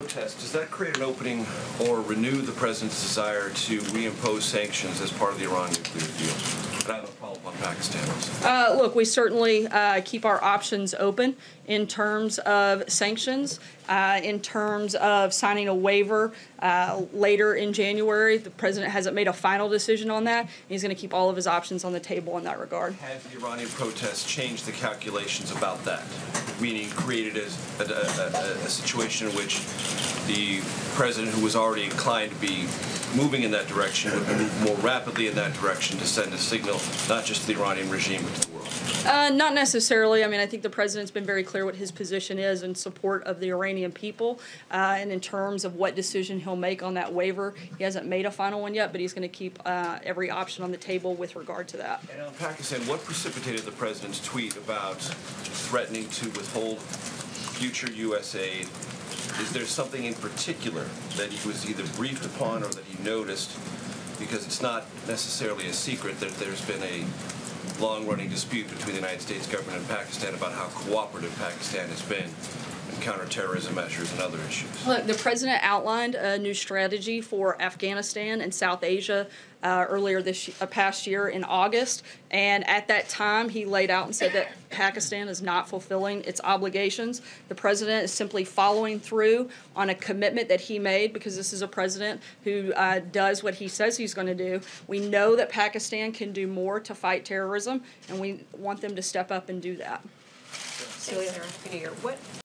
Protest, does that create an opening or renew the president's desire to reimpose sanctions as part of the Iran nuclear deal? And I have a follow-up on Pakistan also. Look, we certainly keep our options open in terms of sanctions, in terms of signing a waiver later in January. The president hasn't made a final decision on that. He's going to keep all of his options on the table in that regard. Has the Iranian protests changed the calculations about that? Meaning created a situation in which the president, who was already inclined to be moving in that direction, would move more rapidly in that direction to send a signal not just to the Iranian regime but to the world? Not necessarily. I mean, I think the president's been very clear what his position is in support of the Iranian people, and in terms of what decision he'll make on that waiver. He hasn't made a final one yet, but he's going to keep every option on the table with regard to that. And on Pakistan, what precipitated the president's tweet about threatening to withhold future U.S. aid? Is there something in particular that he was either briefed upon or that he noticed? Because it's not necessarily a secret that there's been a long-running dispute between the United States government and Pakistan about how cooperative Pakistan has been in counterterrorism measures and other issues. Look, the president outlined a new strategy for Afghanistan and South Asia earlier this past year in August, and at that time he laid out and said that Pakistan is not fulfilling its obligations. The president is simply following through on a commitment that he made, because this is a president who does what he says he's going to do. We know that Pakistan can do more to fight terrorism, and we want them to step up and do that. Sarah, Happy New Year.